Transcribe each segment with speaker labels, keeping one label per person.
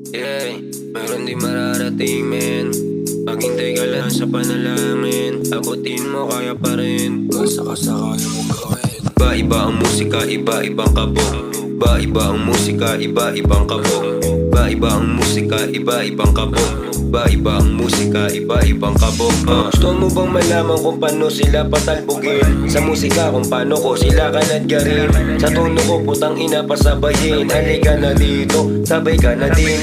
Speaker 1: Yeah, meron din mararating, men. Maghintay ka lang sa panalangin. Abutin mo, kaya pa rin. Basta ka sa kaya mo gawin. Iba-iba ang musika, iba-ibang kabog. Iba-iba ang musika, iba-ibang kabog. Iba-iba ang musika, iba-ibang kabog. Iba-iba ang musika, iba-ibang kabog. Gusto mo bang malaman kung paano sila patalbogin? Sa musika kung paano ko sila kanadgarin. Sa tono ko putang ina pasabayin. Halika na dito, sabay ka na din.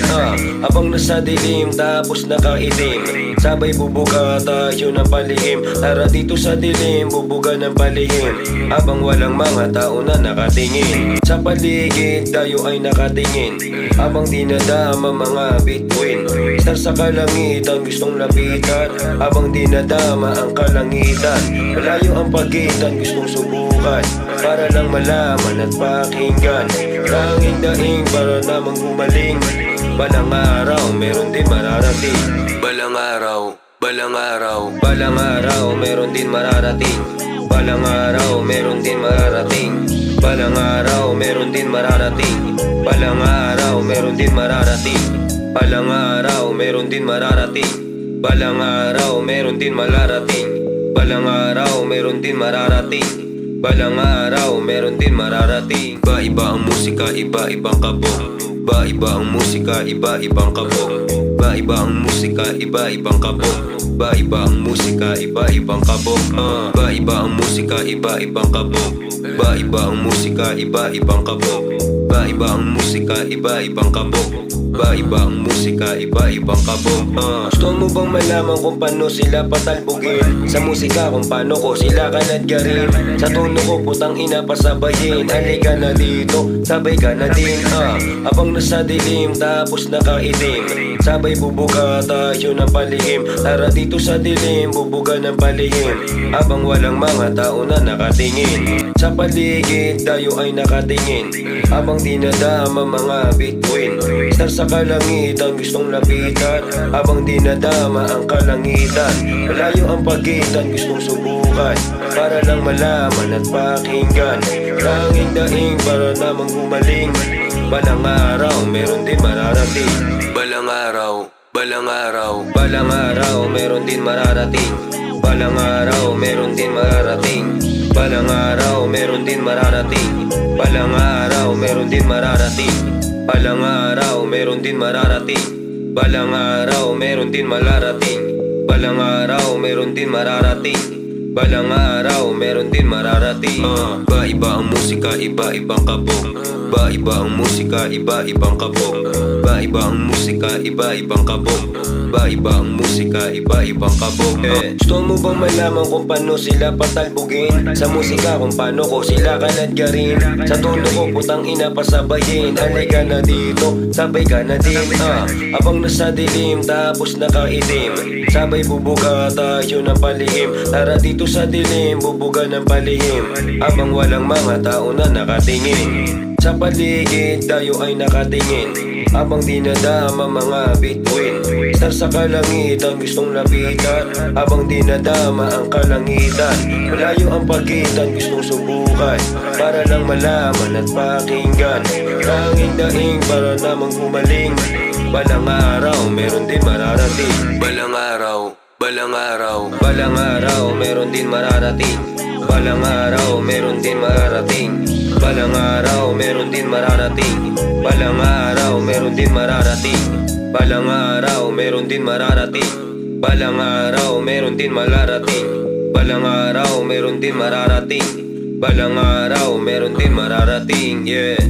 Speaker 1: Habang nasa dilim tapos nakaitim, sabay bubuga tayo ng palihim. Tara dito sa dilim, bubuga ng palihim. Habang walang mga tao na nakatingin. Sa paligid tayo ay nakatingin. Habang dinadama mga bituin. Star sa kalangitan gustong lapitan. Habang dinadama ang kalangitan. Malayo ang pagitan gustong subukan. Para lang malaman at pakinggan. Tanging daing para namang gumaling. Balang araw meron din mararating. Balang araw, balang araw, balang araw meron din mararating. Balang araw meron din mararating. Balang araw meron din mararating. Balang araw meron din mararating. Balang araw meron din mararating. Balang araw meron din mararating. Balang araw meron din mararating. Balang araw meron din mararating. Iba-iba ang musika, iba-ibang kabog. Iba-iba ang musika, iba-ibang kabog. Iba-iba ang musika, iba-ibang kabog. Iba-iba ang musika, iba-ibang kabog. Iba-iba ang musika, iba-ibang kabog. Iba-iba ang musika, iba-ibang kabog. Iba-iba ang musika, iba-ibang kabog. Iba-iba ang musika, iba-ibang kabog. Gusto mo bang malaman kung paano sila patalbogin? Sa musika kung paano ko sila kanadgarin. Sa tono ko putang ina pasabayin. Halika na dito, sabay ka na din. Habang nasa dilim tapos nakaitim, sabay bubuga tayo ng palihim. Tara dito sa dilim, bubuga ng palihim. Habang walang mga tao na nakatingin. Sa paligid tayo ay nakatingin. Habang dinadama mga bituin. Star sa kalangitan gustong lapitan. Habang dinadama ang kalangitan. Malayo ang pagitan gustong subukan. Para lang malaman at pakinggan. Tanging daing para namang gumaling. Balang araw meron din mararating. Balang araw, balang araw, balang araw meron din mararating. Balang araw meron din mararating. Balang araw meron din mararating. Balang araw meron din mararating. Balang araw meron din mararating. Balang araw meron din mararating. Balang araw meron din mararating. Balang araw meron din mararating. Iba-iba ang musika, iba-ibang kabog. Iba-iba ang musika, iba-ibang kabog. Iba-iba ang musika, iba-ibang kabog. Iba-iba ang musika, iba-ibang kabog. Gusto mo bang malaman kung paano sila patalbogin? Sa musika kung paano ko sila kanadgarin. Sa tono ko putang ina pasabayin. Halika na dito, sabay ka na din. Habang nasa dilim tapos nakaitim, sabay bubuga tayo ng palihim. Tara dito sa dilim, bubuga ng palihim. Habang walang mga tao na nakatingin. Sa paligid tayo ay nakatingin. Habang dinadama mga bituin. Star sa kalangitan gustong lapitan. Habang dinadama ang kalangitan. Malayo ang pagitan gustong subukan. Para lang malaman at pakinggan. Tanging daing para namang gumaling. Balang araw meron din mararating. Balang araw, balang araw, balang araw meron din mararating. Balang araw meron din mararating. Balang araw meron din mararating. Balang araw meron din mararating. Balang araw meron din mararating. Balang araw meron din mararating. Balang araw meron din mararating. Balang araw meron din mararating. Yeah.